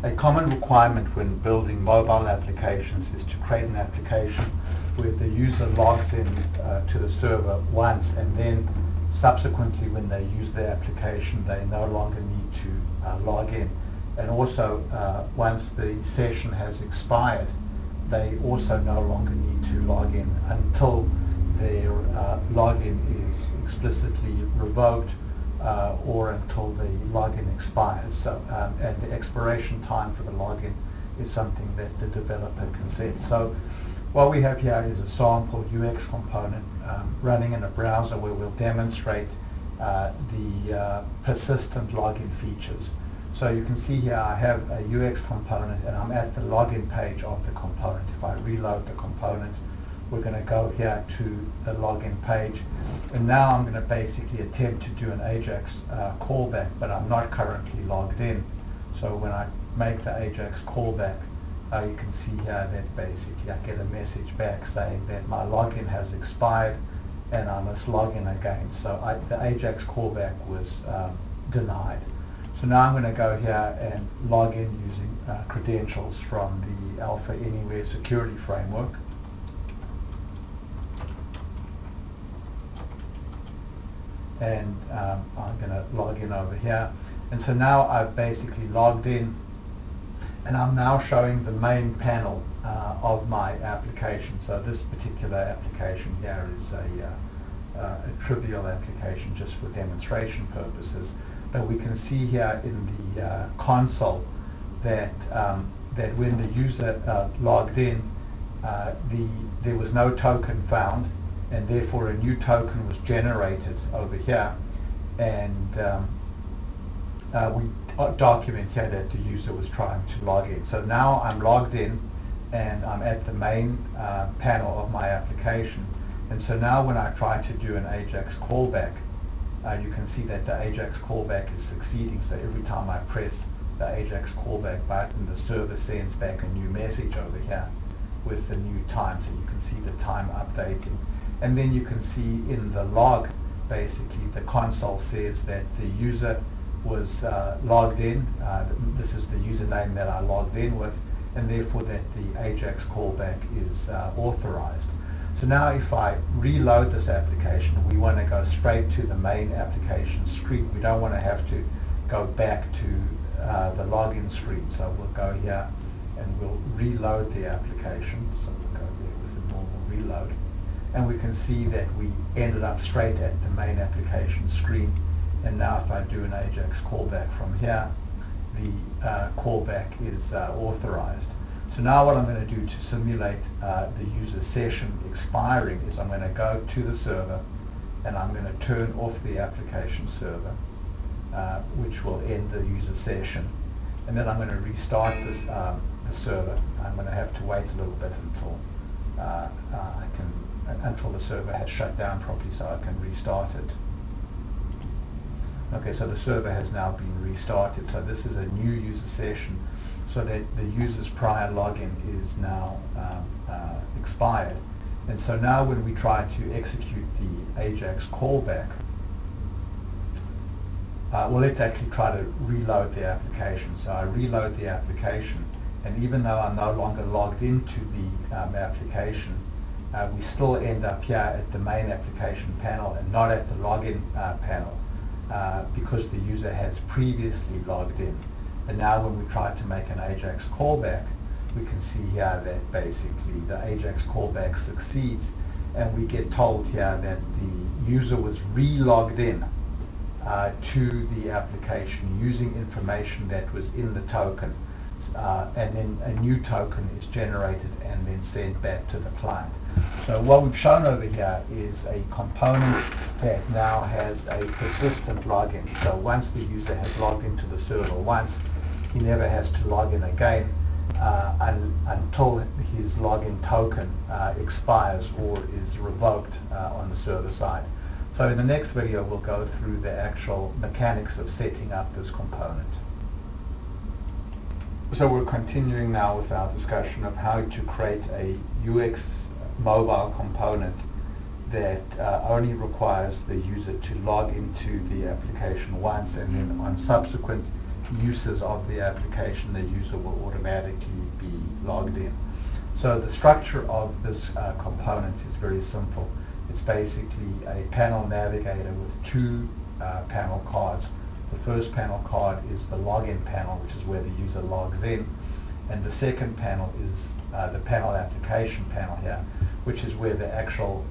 A common requirement when building mobile applications is to create an application where the user logs in to the server once, and then subsequently when they use the application they no longer need to log in. And also once the session has expired, they also no longer need to log in until their login is explicitly revoked or until the login expires. So, and the expiration time for the login is something that the developer can set. So what we have here is a sample UX component running in a browser where we'll demonstrate the persistent login features. So you can see here I have a UX component and I'm at the login page of the component. If I reload the component, we're going to go here to the login page, and now I'm going to basically attempt to do an AJAX callback, but I'm not currently logged in. So when I make the AJAX callback, you can see here that basically I get a message back saying that my login has expired and I must log in again. So the AJAX callback was denied. So now I'm going to go here and log in using credentials from the Alpha Anywhere security framework. And I'm going to log in over here. And so now I've basically logged in, and I'm now showing the main panel of my application. So this particular application here is a trivial application just for demonstration purposes. But we can see here in the console that that when the user logged in, there was no token found, and therefore a new token was generated over here, and we document here that the user was trying to log in. So now I'm logged in and I'm at the main panel of my application, and so now when I try to do an AJAX callback, you can see that the AJAX callback is succeeding. So every time I press the AJAX callback button, the server sends back a new message over here with the new time, so you can see the time updating. And then you can see in the log, basically the console says that the user was logged in. This is the username that I logged in with, and therefore that the AJAX callback is authorized. So now if I reload this application, we want to go straight to the main application screen. We don't want to have to go back to the login screen. So we'll go here and we'll reload the application. So we'll go there with a normal reload. And we can see that we ended up straight at the main application screen. And now if I do an AJAX callback from here, the callback is authorized. So now what I'm going to do to simulate the user session expiring is I'm going to go to the server and I'm going to turn off the application server, which will end the user session. And then I'm going to restart this, the server. I'm going to have to wait a little bit until the server has shut down properly so I can restart it. Okay, so the server has now been restarted. So this is a new user session, so that the user's prior login is now expired. And so now when we try to execute the AJAX callback, well, let's actually try to reload the application. So I reload the application, and even though I'm no longer logged into the application, we still end up here at the main application panel and not at the login panel because the user has previously logged in. And now when we try to make an AJAX callback, we can see here that basically the AJAX callback succeeds, and we get told here that the user was re-logged in to the application using information that was in the token, and then a new token is generated and then sent back to the client. So what we've shown over here is a component that now has a persistent login. So once the user has logged into the server once, he never has to log in again until his login token expires or is revoked on the server side. So in the next video we'll go through the actual mechanics of setting up this component. So we're continuing now with our discussion of how to create a UX mobile component that only requires the user to log into the application once, and then on subsequent uses of the application, the user will automatically be logged in. So the structure of this component is very simple. It's basically a panel navigator with two panel cards. The first panel card is the login panel, which is where the user logs in, and the second panel is the panel application panel here, which is where the actual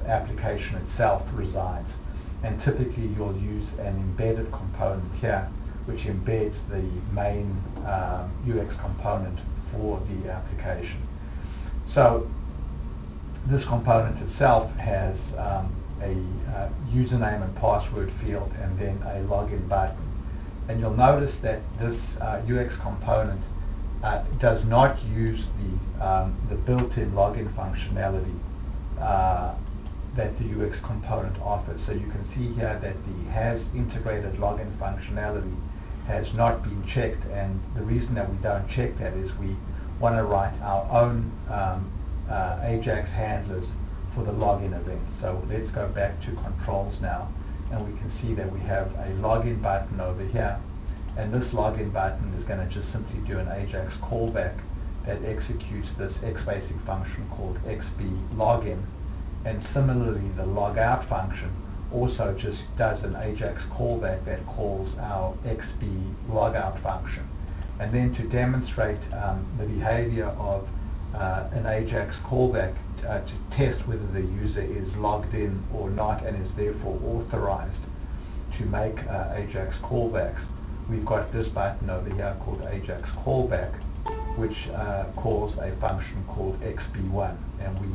application itself resides. And typically you'll use an embedded component here, which embeds the main UX component for the application. So this component itself has a username and password field and then a login button. And you'll notice that this UX component does not use the built-in login functionality that the UX component offers. So you can see here that the has integrated login functionality has not been checked, and the reason that we don't check that is we want to write our own AJAX handlers for the login event. So let's go back to controls now, and we can see that we have a login button over here, and this login button is going to just simply do an AJAX callback that executes this XBasic function called XB login. And similarly, the logout function also just does an AJAX callback that calls our XB logout function. And then to demonstrate the behavior of an AJAX callback to test whether the user is logged in or not and is therefore authorized to make AJAX callbacks, we've got this button over here called AJAX callback, which calls a function called XB1. And we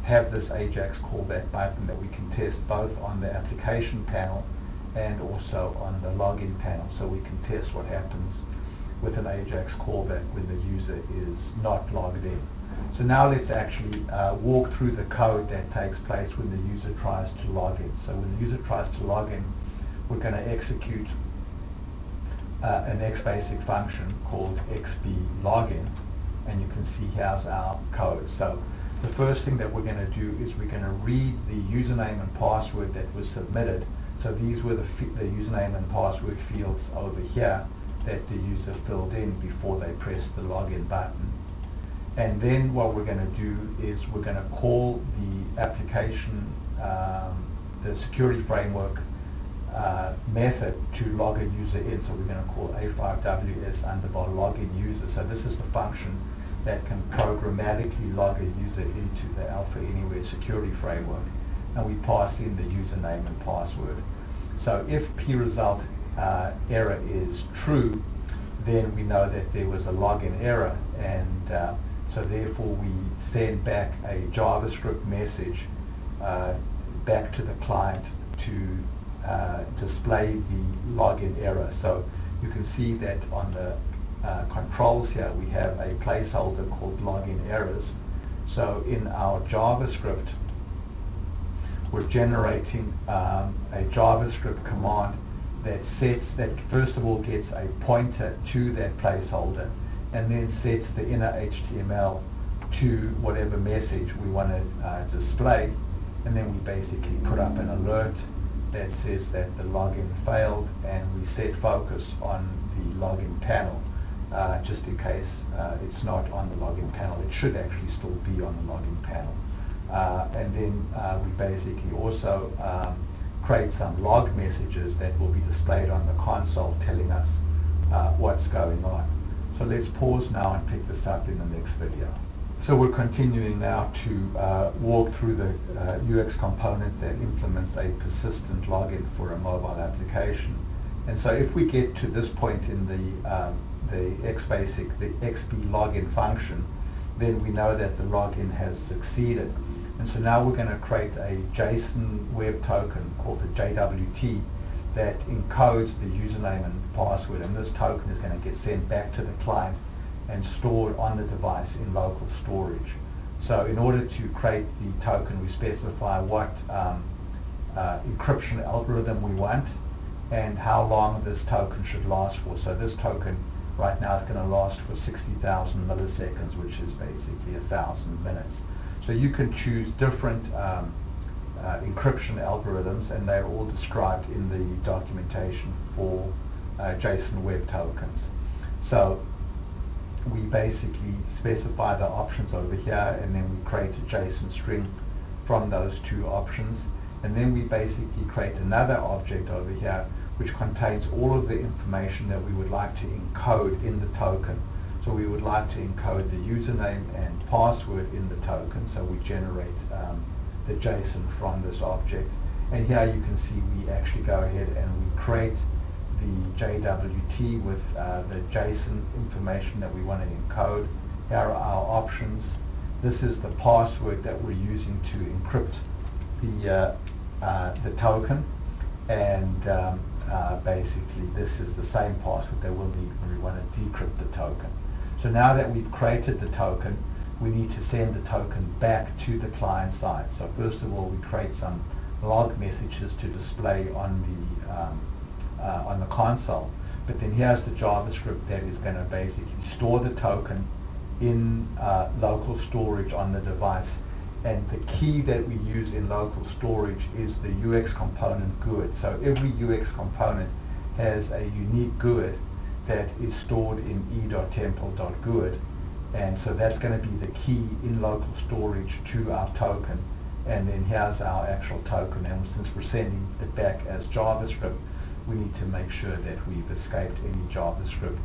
have this AJAX callback button that we can test both on the application panel and also on the login panel. So we can test what happens with an AJAX callback when the user is not logged in. So now let's actually walk through the code that takes place when the user tries to log in. So when the user tries to log in, we're going to execute an XBasic function called XB login, and you can see here's our code. So the first thing that we're going to do is we're going to read the username and password that was submitted. So these were the username and password fields over here that the user filled in before they pressed the login button. And then what we're going to do is we're going to call the application, the security framework method to log a user in. So we're going to call A5WS underbar login user. So this is the function that can programmatically log a user into the Alpha Anywhere security framework, and we pass in the username and password. So if p-result error is true, then we know that there was a login error, and so therefore we send back a JavaScript message back to the client to display the login error. So you can see that on the controls here we have a placeholder called login errors. So in our JavaScript we're generating a JavaScript command that first of all gets a pointer to that placeholder and then sets the inner HTML to whatever message we want to display, and then we basically put up an alert that says that the login failed, and we set focus on the login panel. Just in case it's not on the login panel, it should actually still be on the login panel. And then we basically also create some log messages that will be displayed on the console telling us what's going on. So let's pause now and pick this up in the next video. So we're continuing now to walk through the UX component that implements a persistent login for a mobile application. And so if we get to this point in the XBasic, the XB login function, then we know that the login has succeeded. And so now we're going to create a JSON web token called the JWT that encodes the username and password, and this token is going to get sent back to the client and stored on the device in local storage. So in order to create the token, we specify what encryption algorithm we want and how long this token should last for. So this token right now is going to last for 60,000 milliseconds, which is basically 1,000 minutes. So you can choose different encryption algorithms, and they're all described in the documentation for JSON web tokens. So we basically specify the options over here, and then we create a JSON string from those two options, and then we basically create another object over here which contains all of the information that we would like to encode in the token. So we would like to encode the username and password in the token, so we generate the JSON from this object. And here you can see we actually go ahead and we create the JWT with the JSON information that we want to encode. Here are our options. This is the password that we're using to encrypt the token, and basically this is the same password that we'll need when we want to decrypt the token. So now that we've created the token, we need to send the token back to the client side. So first of all, we create some log messages to display on the console. But then here's the JavaScript that is going to basically store the token in local storage on the device. And the key that we use in local storage is the UX component GUID. So every UX component has a unique GUID that is stored in e.temple.GUID. And so that's going to be the key in local storage to our token. And then here's our actual token. And since we're sending it back as JavaScript, we need to make sure that we've escaped any JavaScript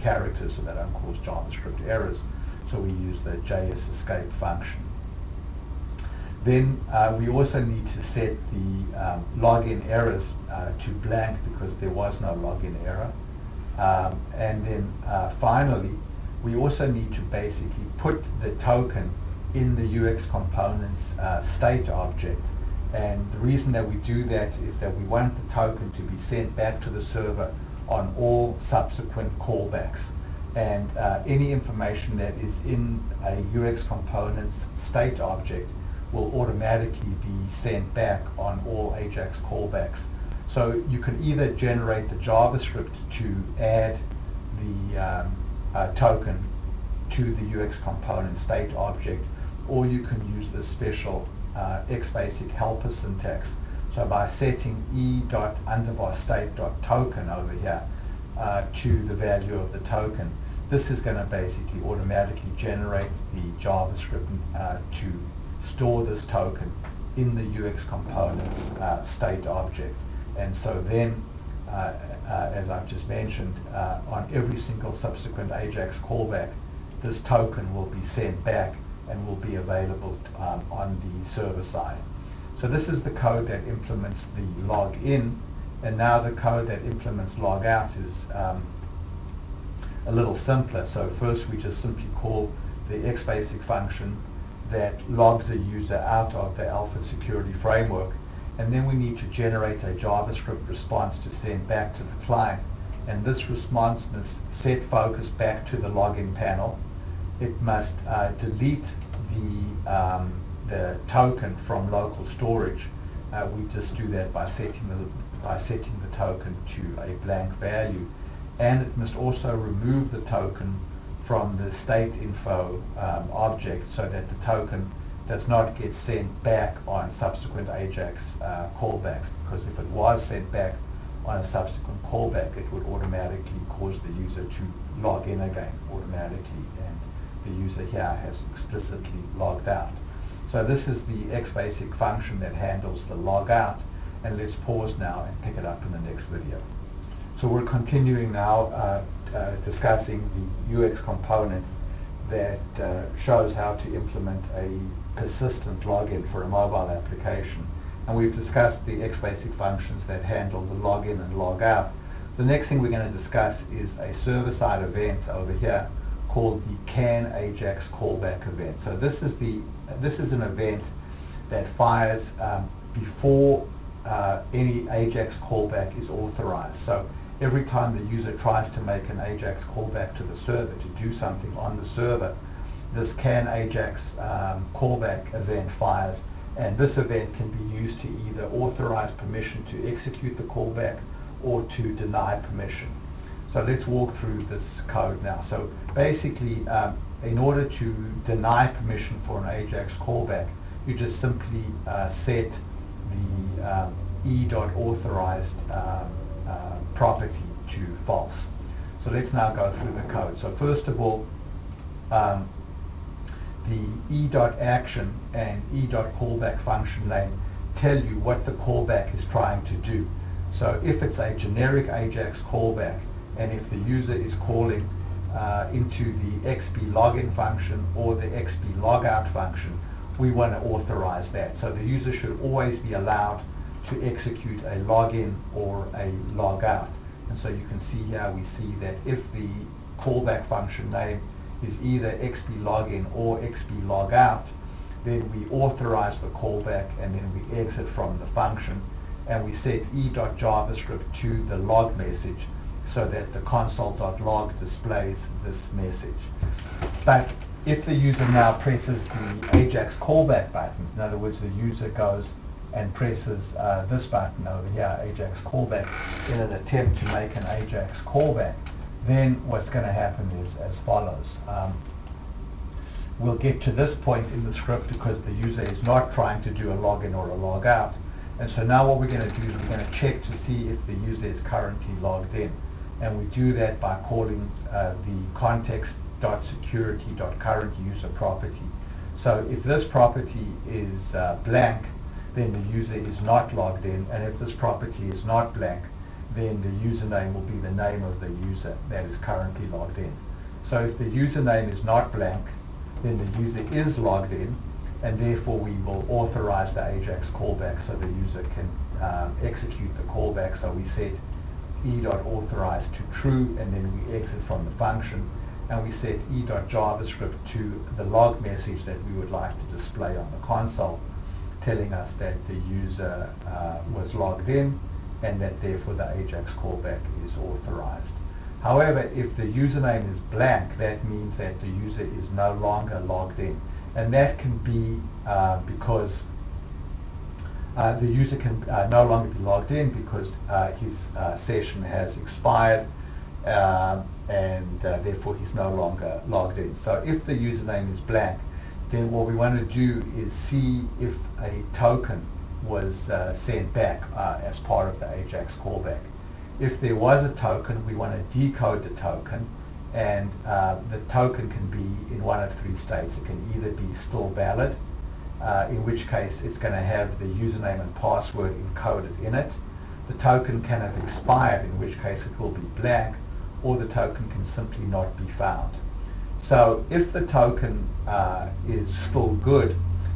characters so that don't cause JavaScript errors. So we use the JS escape function. Then we also need to set the login errors to blank because there was no login error. And then finally, we also need to basically put the token in the UX components state object. And the reason that we do that is that we want the token to be sent back to the server on all subsequent callbacks. And any information that is in a UX components state object will automatically be sent back on all AJAX callbacks. So you can either generate the JavaScript to add the token to the UX component state object, or you can use the special XBasic helper syntax. So by setting e._state.token over here to the value of the token, this is going to basically automatically generate the JavaScript to store this token in the UX components state object. And so then, as I've just mentioned, on every single subsequent AJAX callback, this token will be sent back and will be available on the server side. So this is the code that implements the login, and now the code that implements logout is a little simpler. So first we just simply call the XBasic function that logs a user out of the Alpha security framework, and then we need to generate a JavaScript response to send back to the client, and this response must set focus back to the login panel. It must delete the token from local storage. We just do that by setting the token to a blank value, and it must also remove the token from the state info object so that the token does not get sent back on subsequent AJAX callbacks, because if it was sent back on a subsequent callback, it would automatically cause the user to log in again automatically, and the user here has explicitly logged out. So this is the XBasic function that handles the logout, and let's pause now and pick it up in the next video. So we're continuing now discussing the UX component that shows how to implement a persistent login for a mobile application. And we've discussed the XBasic functions that handle the login and logout. The next thing we're going to discuss is a server-side event over here called the can AJAX callback event. So this is an event that fires before any AJAX callback is authorized. So every time the user tries to make an AJAX callback to the server to do something on the server, this can AJAX callback event fires, and this event can be used to either authorize permission to execute the callback or to deny permission. So let's walk through this code now. So basically, in order to deny permission for an AJAX callback, you just simply set the e.authorized property to false. So let's now go through the code. So first of all, the e.action and e.callback function name tell you what the callback is trying to do. So if it's a generic AJAX callback, and if the user is calling into the XP login function or the XP logout function, we want to authorize that. So the user should always be allowed to execute a login or a logout. And so you can see here, we see that if the callback function name is either XP login or XP logout, then we authorize the callback and then we exit from the function, and we set e.javascript to the log message so that the console.log displays this message. But if the user now presses the AJAX callback buttons, in other words, the user goes and presses this button over here, AJAX callback, in an attempt to make an AJAX callback, then what's going to happen is as follows. We'll get to this point in the script because the user is not trying to do a login or a logout. And so now what we're going to do is we're going to check to see if the user is currently logged in. And we do that by calling the context.security.currentUser property. So if this property is blank, then the user is not logged in. And if this property is not blank, then the username will be the name of the user that is currently logged in. So if the username is not blank, then the user is logged in, and therefore we will authorize the AJAX callback so the user can execute the callback. So we set e.authorize to true, and then we exit from the function, and we set e.javascript to the log message that we would like to display on the console, telling us that the user was logged in and that therefore the AJAX callback is authorized. However, if the username is blank, that means that the user is no longer logged in. And that can be because the user can no longer be logged in because his session has expired and therefore he's no longer logged in. So if the username is blank, then what we want to do is see if a token was sent back as part of the AJAX callback. If there was a token, we want to decode the token, and the token can be in one of three states. It can either be still valid, in which case it's going to have the username and password encoded in it. The token can have expired, in which case it will be blank, or the token can simply not be found. So if the token is still good,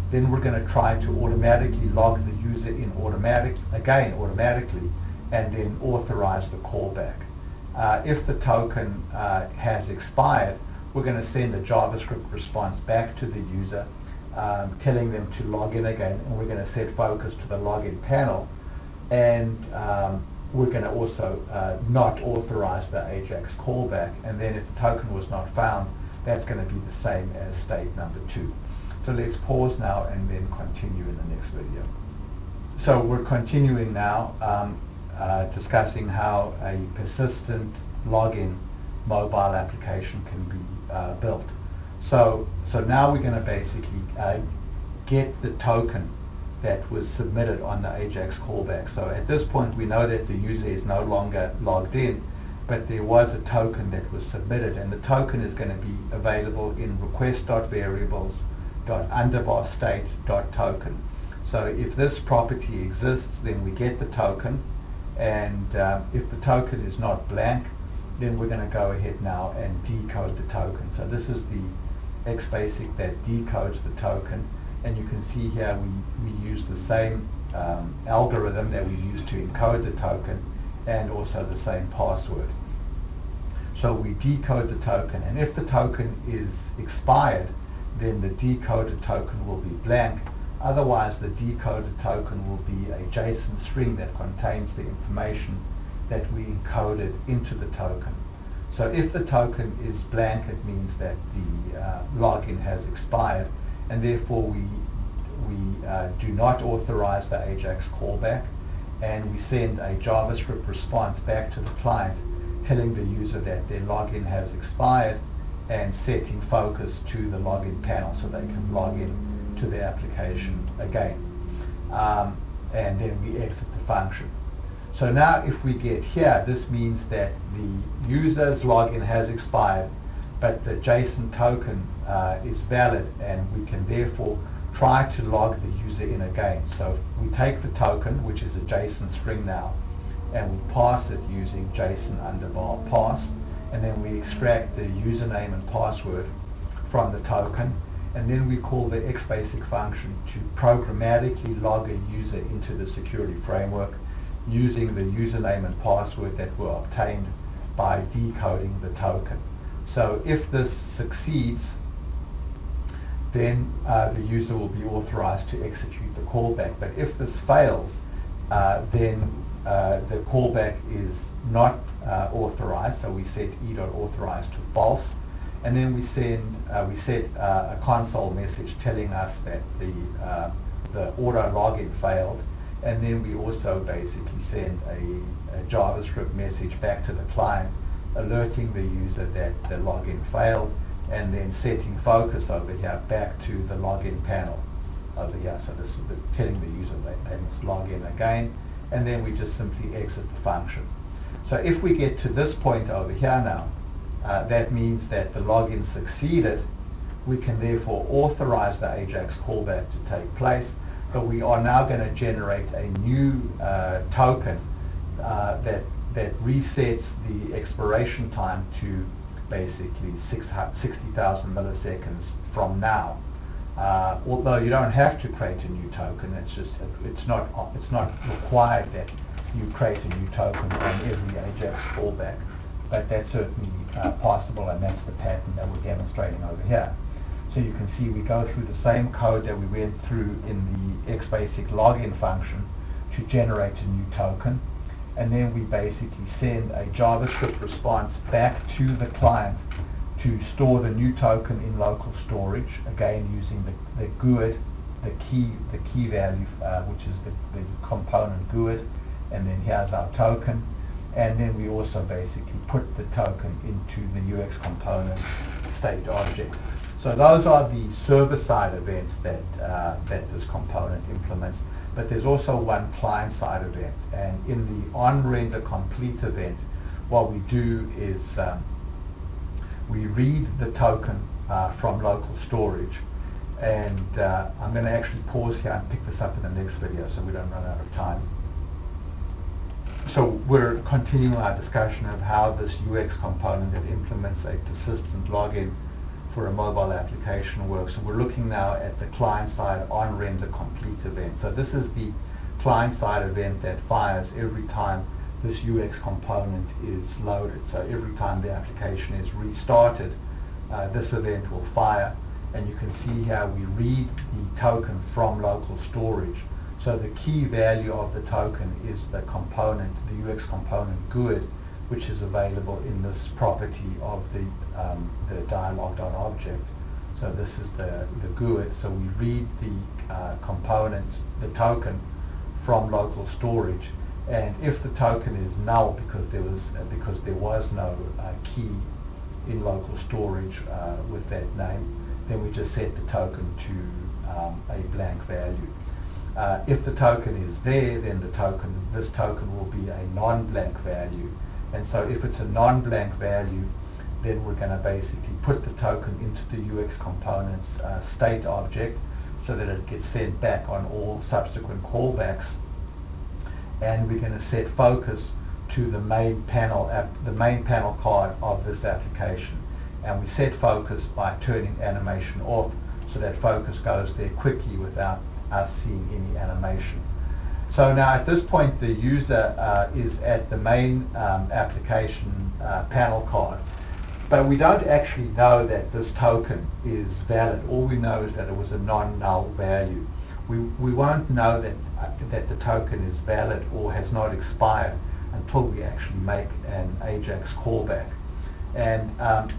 then we're going to try to automatically log the user in automatically, and then authorize the callback. If the token has expired, we're going to send a JavaScript response back to the user, telling them to log in again, and we're going to set focus to the login panel, and we're going to also not authorize the AJAX callback, and then if the token was not found, that's going to be the same as state number 2. So let's pause now and then continue in the next video. So we're continuing now, discussing how a persistent login mobile application can be built. So now we're going to basically get the token that was submitted on the AJAX callback. So at this point we know that the user is no longer logged in, but there was a token that was submitted, and the token is going to be available in request.variables.underbarstate.token. So if this property exists, then we get the token, and if the token is not blank, then we're going to go ahead now and decode the token. So this is the XBasic that decodes the token, and you can see here we use the same algorithm that we use to encode the token, and also the same password. So we decode the token, and if the token is expired, then the decoded token will be blank. Otherwise, the decoded token will be a JSON string that contains the information that we encoded into the token. So if the token is blank, it means that the login has expired, and therefore we do not authorize the AJAX callback, and we send a JavaScript response back to the client telling the user that their login has expired and setting focus to the login panel so they can log in to the application again. And then we exit the function. So now if we get here, this means that the user's login has expired, but the JSON token is valid, and we can therefore try to log the user in again. So if we take the token, which is a JSON string now, and we pass it using JSON underbar pass, and then we extract the username and password from the token, and then we call the xbasic function to programmatically log a user into the security framework using the username and password that were obtained by decoding the token. So if this succeeds, then the user will be authorized to execute the callback. But if this fails, then the callback is not authorized, so we set e.authorized to false, and then we set a console message telling us that the auto login failed, and then we also basically send a JavaScript message back to the client alerting the user that the login failed, and then setting focus over here back to the login panel over here. So this is telling the user that they must log in again, and then we just simply exit the function. So if we get to this point over here now, that means that the login succeeded. We can therefore authorize the AJAX callback to take place, but we are now going to generate a new token that resets the expiration time to basically 60,000 milliseconds from now. Although you don't have to create a new token, it's not required that you create a new token on every AJAX callback, but that's certainly possible, and that's the pattern that we're demonstrating over here. So you can see we go through the same code that we went through in the xbasic login function to generate a new token, and then we basically send a JavaScript response back to the client to store the new token in local storage, again using the GUID, the key value, which is the component GUID, and then here's our token, and then we also basically put the token into the UX components state object. So those are the server-side events that this component implements, but there's also one client-side event, and in the onRender complete event, what we do is we read the token from local storage, and I'm going to actually pause here and pick this up in the next video so we don't run out of time. So we're continuing our discussion of how this UX component that implements a persistent login for a mobile application works. So we're looking now at the client-side onRender complete event. So this is the client-side event that fires every time this UX component is loaded. So every time the application is restarted, this event will fire, and you can see here we read the token from local storage. So the key value of the token is the component, the UX component GUID, which is available in this property of the dialog.object. So this is the GUID. So we read the component, the token, from local storage, and if the token is null because there was no key in local storage with that name, then we just set the token to a blank value. If the token is there, then this token will be a non-blank value. And so if it's a non-blank value, then we're going to basically put the token into the UX components state object so that it gets sent back on all subsequent callbacks. And we're going to set focus to the main panel card of this application. And we set focus by turning animation off so that focus goes there quickly without us seeing any animation. So now at this point the user is at the main application panel card, but we don't actually know that this token is valid. All we know is that it was a non-null value. We won't know that the token is valid or has not expired until we actually make an AJAX callback. And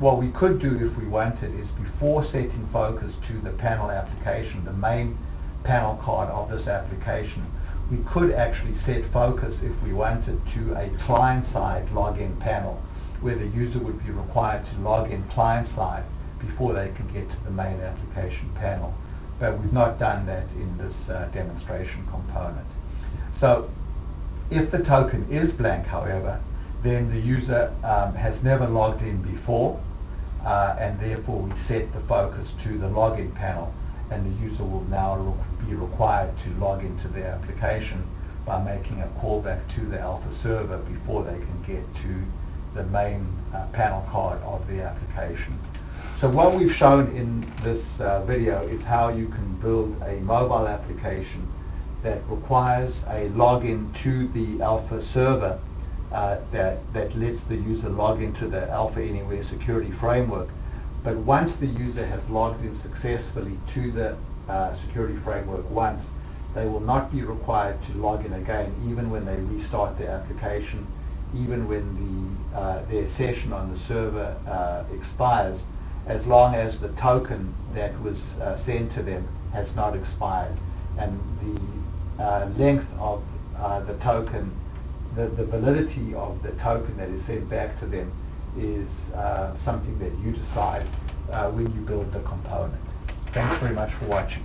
what we could do if we wanted is, before setting focus to the panel application, the main panel card of this application, we could actually set focus, if we wanted, to a client-side login panel where the user would be required to log in client-side before they can get to the main application panel. But we've not done that in this demonstration component. So If the token is blank, however, then the user has never logged in before, and therefore we set the focus to the login panel, and the user will now be required to log into their application by making a callback to the Alpha server before they can get to the main panel card of the application. So what we've shown in this video is how you can build a mobile application that requires a login to the Alpha server that lets the user log into the Alpha Anywhere security framework. But once the user has logged in successfully to the security framework once, they will not be required to log in again, even when they restart their application, even when their session on the server expires, as long as the token that was sent to them has not expired. And the length of the token, the validity of the token that is sent back to them is something that you decide when you build the component. Thanks very much for watching.